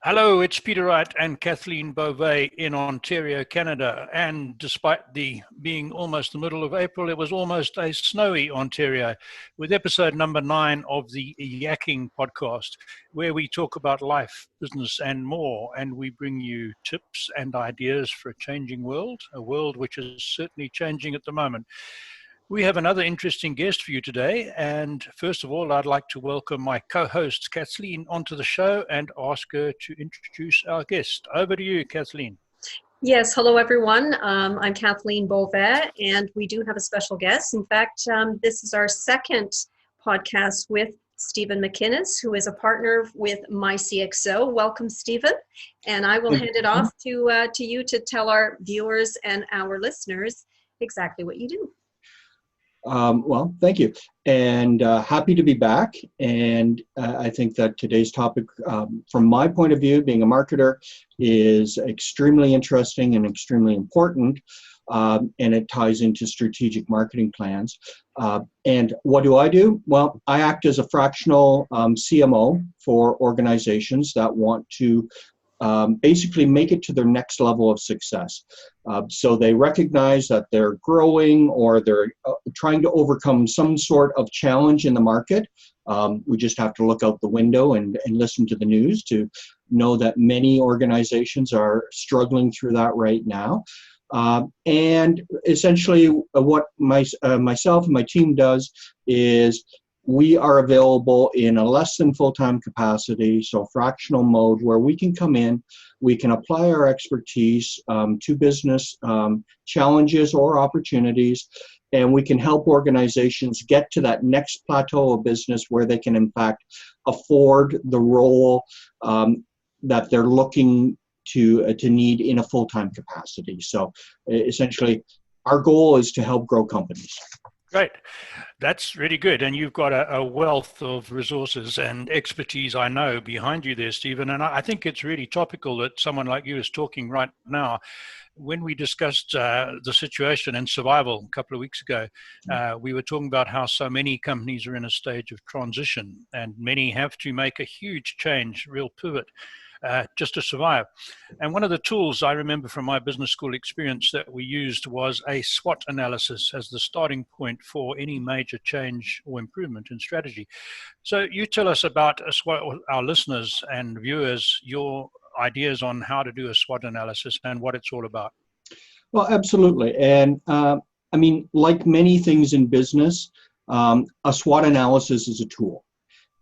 Hello, it's Peter Wright and Kathleen Beauvais in Ontario, Canada. And despite the being almost the middle of April, it was almost a snowy Ontario with episode number 9 of the Yakking podcast, where we talk about life, business, and more. And we bring you tips and ideas for a changing world, a world which is certainly changing at the moment. We have another interesting guest for you today. And first of all, I'd like to welcome my co-host, Kathleen, onto the show and ask her to introduce our guest. Over to you, Kathleen. Yes, hello everyone. I'm Kathleen Beauvais, and we do have a special guest. In fact, this is our second podcast with Stephen McInnes, who is a partner with MyCXO. Welcome, Stephen. And I will hand it off to you to tell our viewers and our listeners exactly what you do. Well, thank you, and happy to be back. And I think that today's topic, from my point of view, being a marketer, is extremely interesting and extremely important, and it ties into strategic marketing plans. And what do? Well, I act as a fractional CMO for organizations that want to basically make it to their next level of success. So they recognize that they're growing or they're trying to overcome some sort of challenge in the market. We just have to look out the window and listen to the news to know that many organizations are struggling through that right now. And essentially what myself and my team does is we are available in a less than full-time capacity, so fractional mode, where we can come in, we can apply our expertise to business challenges or opportunities, and we can help organizations get to that next plateau of business where they can, in fact, afford the role that they're looking to need in a full-time capacity. So essentially, our goal is to help grow companies. Great. That's really good. And you've got a wealth of resources and expertise, I know, behind you there, Stephen. And I think it's really topical that someone like you is talking right now. When we discussed the situation in survival a couple of weeks ago, we were talking about how so many companies are in a stage of transition and many have to make a huge change, real pivot. Just to survive. And one of the tools I remember from my business school experience that we used was a SWOT analysis as the starting point for any major change or improvement in strategy. So you tell us about a SWOT, our listeners and viewers, your ideas on how to do a SWOT analysis and what it's all about. Well, absolutely. And I mean, like many things in business, a SWOT analysis is a tool.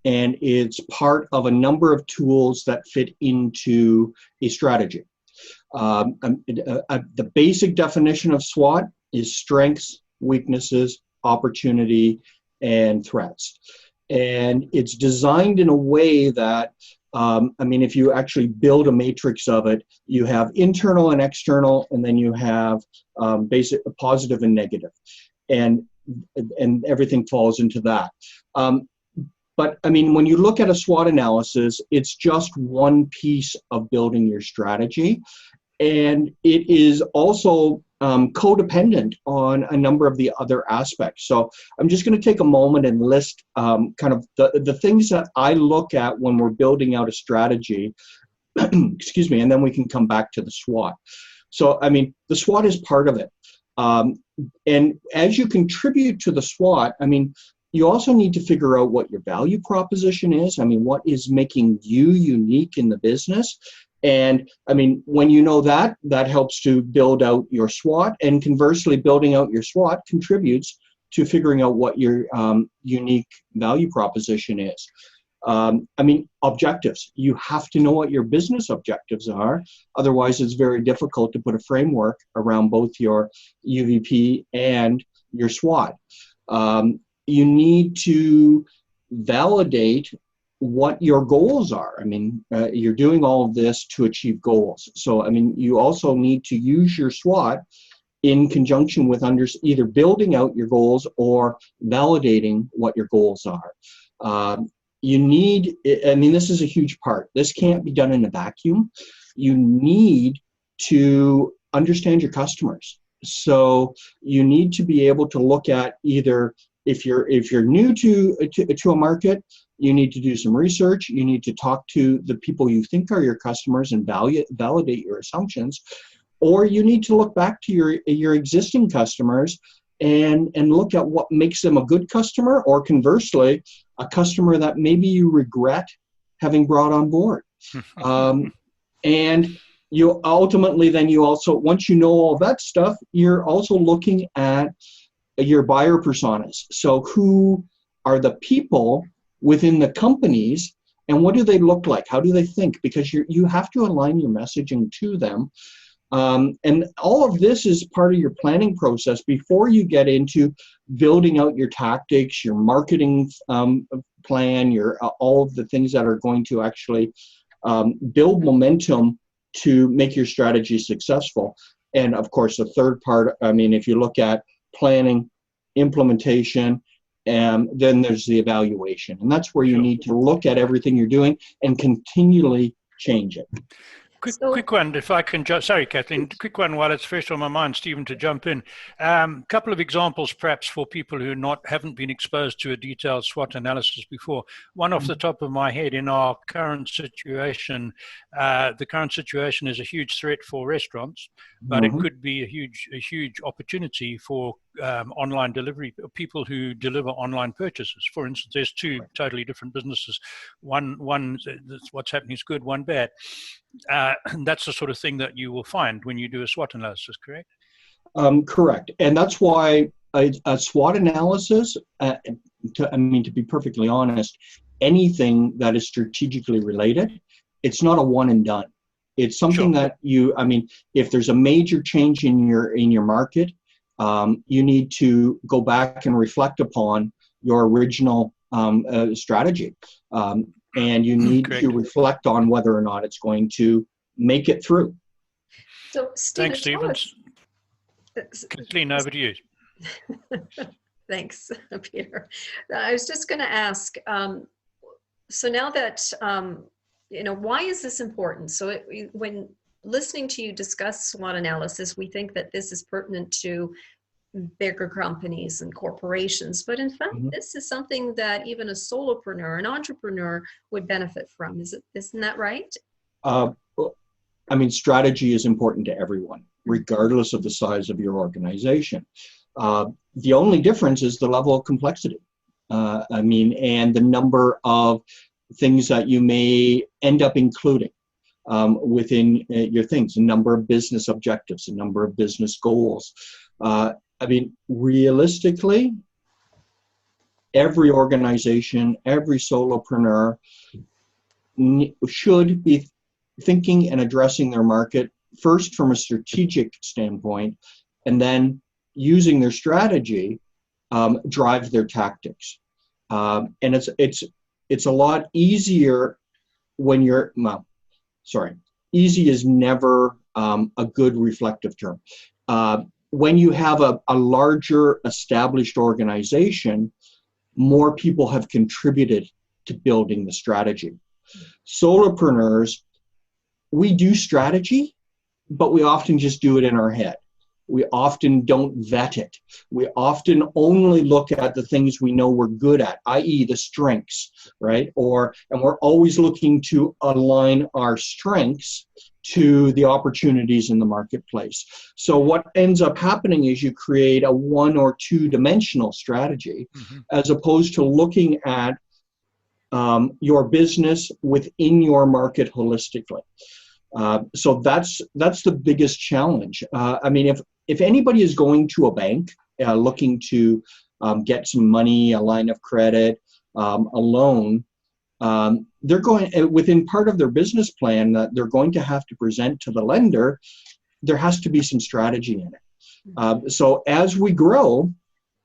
And it's part of a number of tools that fit into a strategy. The basic definition of SWOT is strengths, weaknesses, opportunity, and threats. And it's designed in a way that, if you actually build a matrix of it, you have internal and external, and then you have basic positive and negative. And everything falls into that. But when you look at a SWOT analysis, it's just one piece of building your strategy. And it is also codependent on a number of the other aspects. So I'm just going to take a moment and list kind of the things that I look at when we're building out a strategy, excuse me, and then we can come back to the SWOT. So, the SWOT is part of it. And as you contribute to the SWOT, you also need to figure out what your value proposition is. What is making you unique in the business? And when you know that, that helps to build out your SWOT. And conversely, building out your SWOT contributes to figuring out what your unique value proposition is. Objectives. You have to know what your business objectives are. Otherwise, it's very difficult to put a framework around both your UVP and your SWOT. You need to validate what your goals are. You're doing all of this to achieve goals. So, you also need to use your SWOT in conjunction with either building out your goals or validating what your goals are. You need, this is a huge part. This can't be done in a vacuum. You need to understand your customers. So you need to be able to look at either if you're new to a market, you need to do some research, you need to talk to the people you think are your customers and validate your assumptions, or you need to look back to your existing customers and look at what makes them a good customer, or conversely, a customer that maybe you regret having brought on board. And you ultimately then you also, once you know all that stuff, you're also looking at your buyer personas. So who are the people within the companies, and what do they look like? How do they think? Because you have to align your messaging to them. And all of this is part of your planning process before you get into building out your tactics, your marketing plan, your all of the things that are going to actually build momentum to make your strategy successful. And of course, the third part, I mean, if you look at planning, implementation, and then there's the evaluation. And that's where you need to look at everything you're doing and continually change it. Quick one, if I can just, sorry, Kathleen, quick one while it's fresh on my mind, Stephen, to jump in. Couple of examples perhaps for people who haven't been exposed to a detailed SWOT analysis before. One off the top of my head, in our current situation, the current situation is a huge threat for restaurants, but it could be a huge opportunity for online delivery, people who deliver online purchases. For instance, there's two totally different businesses. One what's happening is good, one bad. That's the sort of thing that you will find when you do a SWOT analysis, correct? Correct. And that's why a SWOT analysis, to be perfectly honest, anything that is strategically related, it's not a one and done. It's something that if there's a major change in your market, you need to go back and reflect upon your original strategy. And you need to reflect on whether or not it's going to make it through. So, Stephen, thanks, Stephen. Kathleen, over to you. Thanks, Peter. I was just going to ask, so now that, why is this important? So when listening to you discuss SWOT analysis, we think that this is pertinent to bigger companies and corporations, but in fact, this is something that even a solopreneur, an entrepreneur would benefit from. Isn't that right? Strategy is important to everyone, regardless of the size of your organization. The only difference is the level of complexity. And the number of things that you may end up including within your things, a number of business objectives, a number of business goals. Realistically, every organization, every solopreneur should be thinking and addressing their market first from a strategic standpoint, and then using their strategy drive their tactics. And it's a lot easier when you're, easy is never a good reflective term. When you have a larger established organization, more people have contributed to building the strategy. Solopreneurs, we do strategy, but we often just do it in our head. We often don't vet it. We often only look at the things we know we're good at, i.e. the strengths, right? And we're always looking to align our strengths to the opportunities in the marketplace. So what ends up happening is you create a one or two dimensional strategy, as opposed to looking at your business within your market holistically. So that's the biggest challenge. If anybody is going to a bank looking to get some money, a line of credit, a loan, they're going, within part of their business plan that they're going to have to present to the lender, there has to be some strategy in it. So as we grow,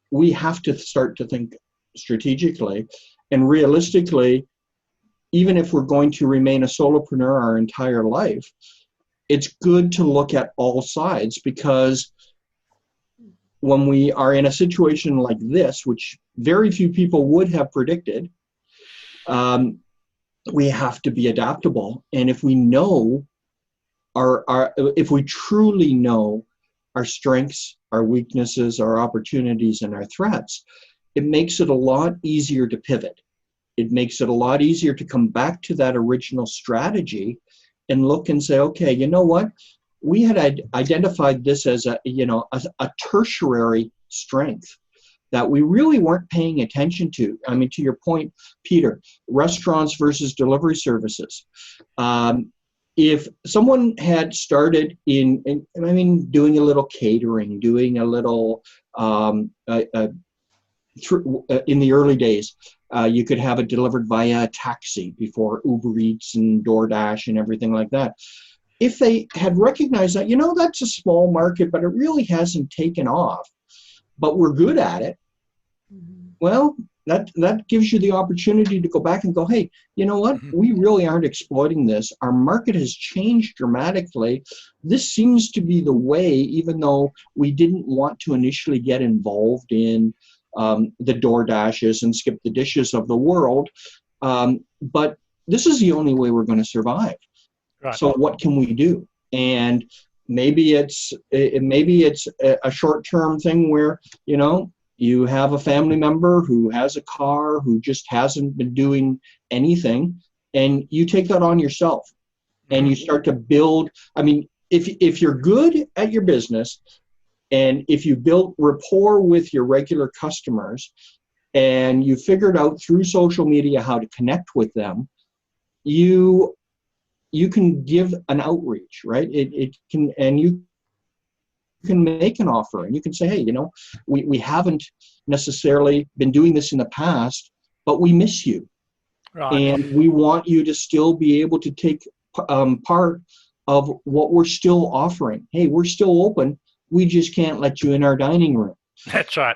we have to start to think strategically and realistically. Even if we're going to remain a solopreneur our entire life, it's good to look at all sides, because when we are in a situation like this, which very few people would have predicted, we have to be adaptable. And if we know if we truly know our strengths, our weaknesses, our opportunities, and our threats, it makes it a lot easier to pivot. it makes it a lot easier to come back to that original strategy and look and say, okay, you know what? We had identified this as a tertiary strength that we really weren't paying attention to. I mean, to your point, Peter, restaurants versus delivery services. If someone had started doing a little catering, doing a little, in the early days, you could have it delivered via a taxi before Uber Eats and DoorDash and everything like that. If they had recognized that, that's a small market, but it really hasn't taken off, but we're good at it, well, that gives you the opportunity to go back and go, hey, you know what? We really aren't exploiting this. Our market has changed dramatically. This seems to be the way, even though we didn't want to initially get involved in the DoorDashes and Skip the Dishes of the world. But this is the only way we're going to survive. Right. So what can we do? And maybe it's a short-term thing where, you have a family member who has a car who just hasn't been doing anything, and you take that on yourself and you start to build. I mean, if you're good at your business and if you build rapport with your regular customers and you figured out through social media how to connect with them, you can give an outreach, right? It can, and you can make an offer and you can say, hey, we haven't necessarily been doing this in the past, but we miss you. Right. And we want you to still be able to take part of what we're still offering. Hey, we're still open. We just can't let you in our dining room. That's right.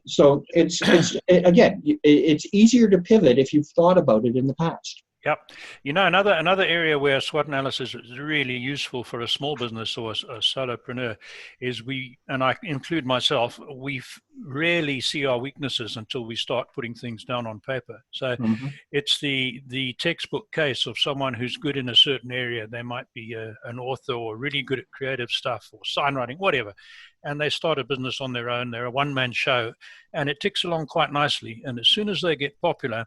So it's again, it's easier to pivot if you've thought about it in the past. Yep. Another area where SWOT analysis is really useful for a small business or a solopreneur is and I include myself, we rarely see our weaknesses until we start putting things down on paper. So it's the textbook case of someone who's good in a certain area. They might be an author or really good at creative stuff or signwriting, whatever. And they start a business on their own. They're a one-man show and it ticks along quite nicely. And as soon as they get popular,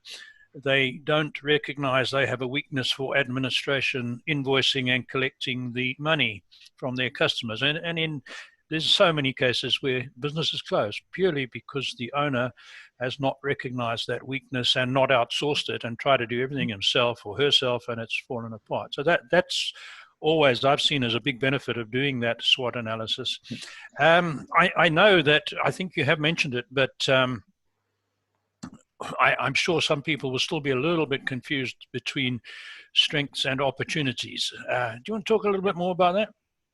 they don't recognize they have a weakness for administration, invoicing, and collecting the money from their customers. And there's so many cases where businesses close purely because the owner has not recognized that weakness and not outsourced it and tried to do everything himself or herself, and it's fallen apart. So that's always I've seen as a big benefit of doing that SWOT analysis. I know that I think you have mentioned it, but I'm sure some people will still be a little bit confused between strengths and opportunities. Do you want to talk a little bit more about that?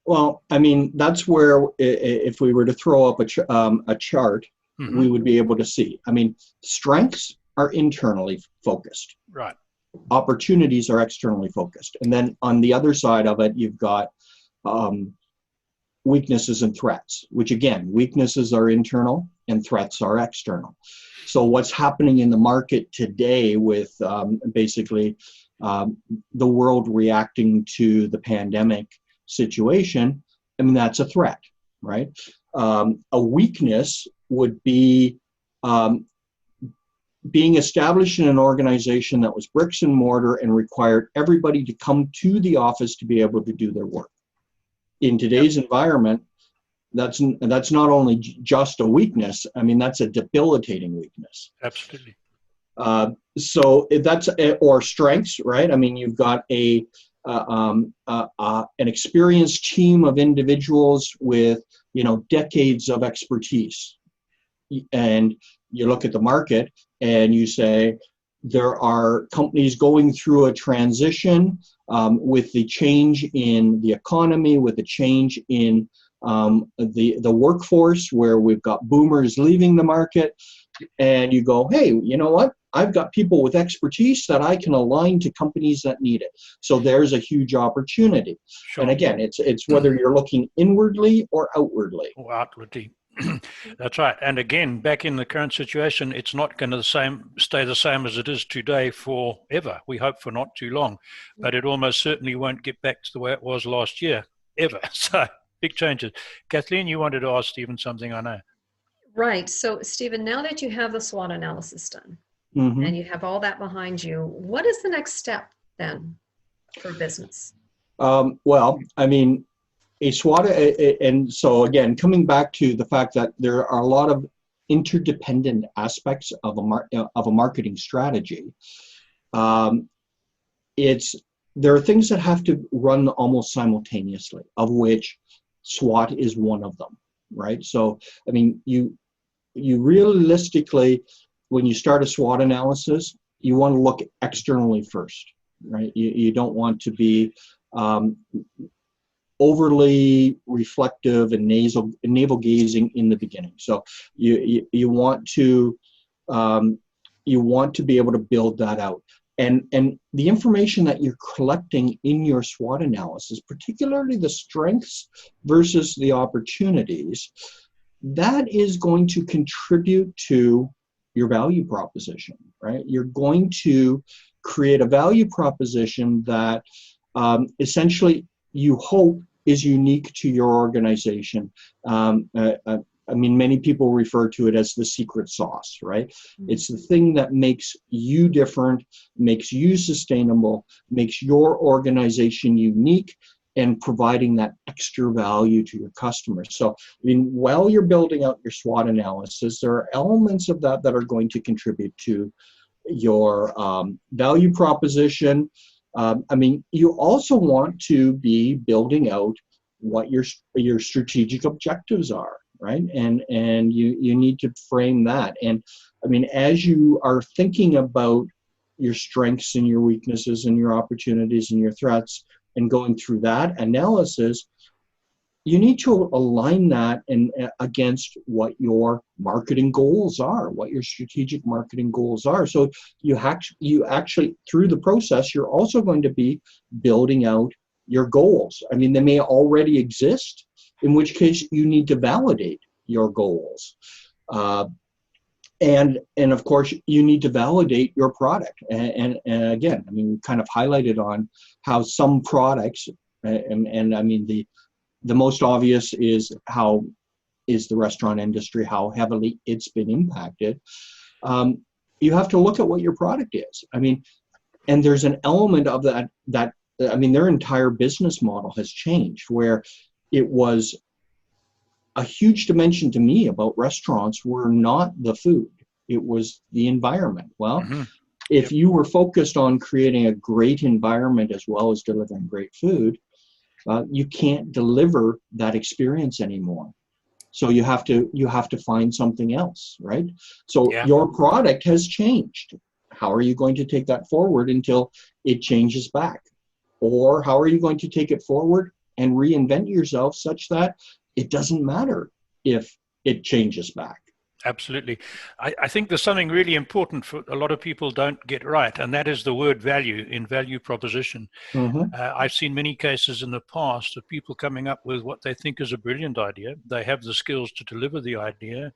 Well, I mean, that's where if we were to throw up a chart, we would be able to see. I mean, strengths are internally focused. Right. Opportunities are externally focused. And then on the other side of it, you've got weaknesses and threats, which again, weaknesses are internal and threats are external. So what's happening in the market today with basically the world reacting to the pandemic situation, I mean, that's a threat, right? A weakness would be being established in an organization that was bricks and mortar and required everybody to come to the office to be able to do their work. In today's environment, that's not only just a weakness, I mean, that's a debilitating weakness. Absolutely. So that's, or strengths, right? I mean, you've got an experienced team of individuals with, decades of expertise. And you look at the market and you say, there are companies going through a transition with the change in the economy, with the change in the workforce, where we've got boomers leaving the market, and you go, hey, you know what? I've got people with expertise that I can align to companies that need it. So there's a huge opportunity. Sure. And again, it's whether you're looking inwardly or outwardly. Or outwardly. That's right. And again, back in the current situation, it's not going to stay the same as it is today forever. We hope for not too long, but it almost certainly won't get back to the way it was last year, ever. So big changes. Kathleen, you wanted to ask Stephen something, I know. Right. So Stephen, now that you have the SWOT analysis done, and you have all that behind you. What is the next step then for business? Well, I mean, a SWOT, and so again, coming back to the fact that there are a lot of interdependent aspects of a marketing strategy. There are things that have to run almost simultaneously, of which SWOT is one of them, right? So, I mean, you realistically, when you start a SWOT analysis, you want to look externally first, right? You don't want to be overly reflective and navel gazing in the beginning. So you want to be able to build that out. And the information that you're collecting in your SWOT analysis, particularly the strengths versus the opportunities, that is going to contribute to your value proposition, right? You're going to create a value proposition that essentially you hope is unique to your organization. I mean, many people refer to it as the secret sauce, right? It's the thing that makes you different, makes you sustainable, makes your organization unique, and providing that extra value to your customers. So, I mean, while you're building out your SWOT analysis, there are elements of that that are going to contribute to your value proposition. I mean, you also want to be building out what your strategic objectives are, right? And you need to frame that. And I mean, as you are thinking about your strengths and your weaknesses and your opportunities and your threats and going through that analysis, you need to align that against what your marketing goals are, what your strategic marketing goals are. So you actually, through the process, you're also going to be building out your goals. I mean, they may already exist, in which case you need to validate your goals. And of course, you need to validate your product. And again, I mean, we kind of highlighted on how some products, and I mean, the most obvious is the restaurant industry, how heavily it's been impacted. You have to look at what your product is. I mean, and there's an element of that I mean, their entire business model has changed, where it was a huge dimension to me about restaurants were not the food, it was the environment. Well, if you were focused on creating a great environment as well as delivering great food, you can't deliver that experience anymore. So you have to find something else, right? So your product has changed. How are you going to take that forward until it changes back? Or how are you going to take it forward and reinvent yourself such that it doesn't matter if it changes back? Absolutely. I think there's something really important for a lot of people don't get right, and that is the word value in value proposition. I've seen many cases in the past of people coming up with what they think is a brilliant idea. They have the skills to deliver the idea.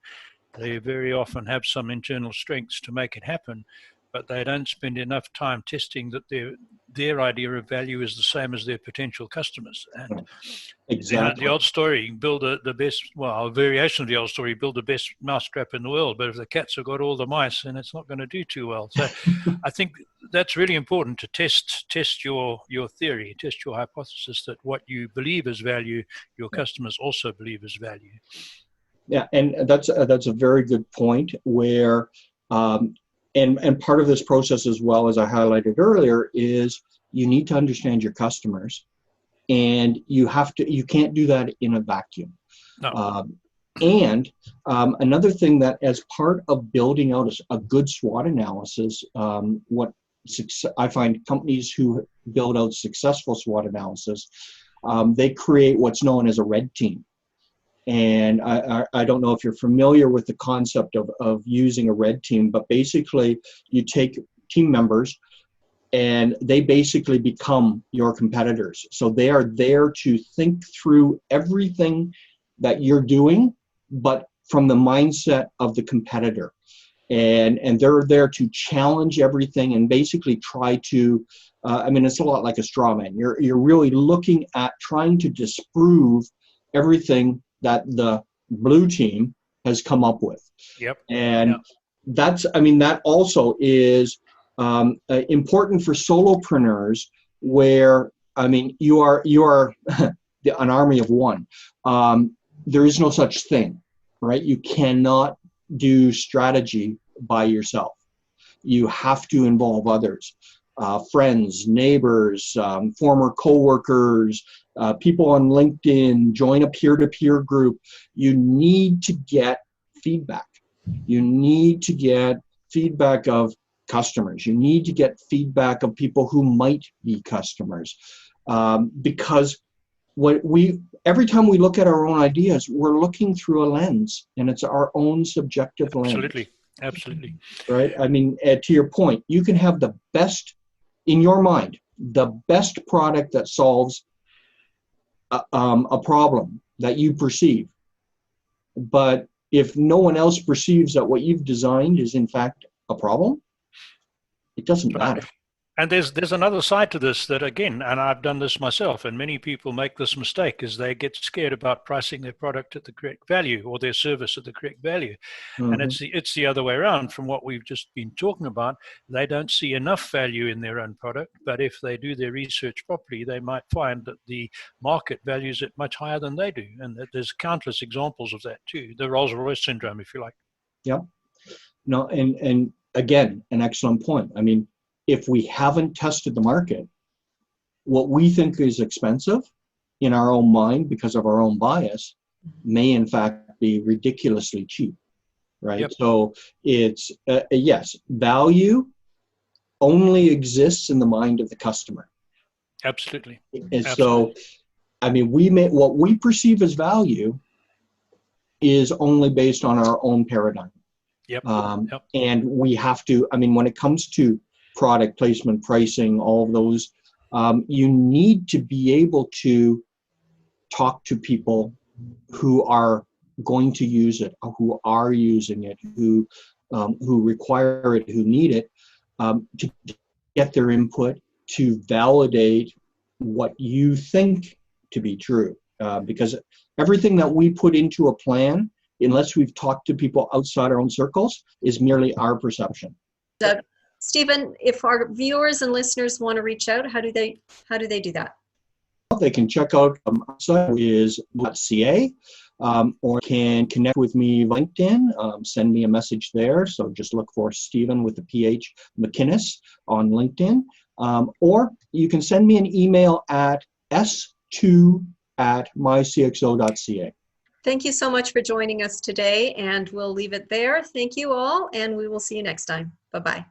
They very often have some internal strengths to make it happen, but they don't spend enough time testing that their idea of value is the same as their potential customers. And exactly. The old story, build the best, well, a variation of the old story, build the best mousetrap in the world, but if the cats have got all the mice, then it's not going to do too well. So I think that's really important to test your theory, test your hypothesis that what you believe is value, your customers also believe is value. Yeah, and that's a very good point where, and part of this process as well, as I highlighted earlier, is you need to understand your customers, and you can't do that in a vacuum. No. And another thing that, as part of building out a good SWOT analysis, I find companies who build out successful SWOT analysis, they create what's known as a red team. And I don't know if you're familiar with the concept of using a red team, but basically you take team members and they basically become your competitors. So they are there to think through everything that you're doing, but from the mindset of the competitor. And they're there to challenge everything and basically try to, I mean, it's a lot like a straw man. You're really looking at trying to disprove everything that the blue team has come up with. Yep. And that also is important for solopreneurs, where, you are an army of one. There is no such thing, right? You cannot do strategy by yourself. You have to involve others, friends, neighbors, former coworkers, people on LinkedIn, join a peer-to-peer group. You need to get feedback. You need to get feedback of customers. You need to get feedback of people who might be customers, because every time we look at our own ideas, we're looking through a lens, and it's our own subjective lens. Absolutely. Right? To your point, you can have the best, in your mind, the best product that solves a problem that you perceive. But if no one else perceives that what you've designed is in fact a problem, it doesn't matter. And there's another side to this that, again, and I've done this myself, and many people make this mistake, is they get scared about pricing their product at the correct value or their service at the correct value. And it's the other way around from what we've just been talking about. They don't see enough value in their own product, but if they do their research properly, they might find that the market values it much higher than they do. And that there's countless examples of that too, the Rolls-Royce syndrome, if you like. Yep. No, and again, an excellent point. If we haven't tested the market, what we think is expensive in our own mind because of our own bias may in fact be ridiculously cheap, right? Yep. So it's, yes, value only exists in the mind of the customer. Absolutely. And so, what we perceive as value is only based on our own paradigm. Yep. And we have to, when it comes to product placement, pricing, all of those, you need to be able to talk to people who are going to use it, who are using it, who require it, who need it, to get their input, to validate what you think to be true. Because everything that we put into a plan, unless we've talked to people outside our own circles, is merely our perception. Stephen, if our viewers and listeners want to reach out, how do they do that? They can check out our website is .ca, or can connect with me via LinkedIn. Send me a message there. So just look for Stephen with the PH McInnes on LinkedIn. Or you can send me an email at s2@mycxo.ca. Thank you so much for joining us today, and we'll leave it there. Thank you all, and we will see you next time. Bye-bye.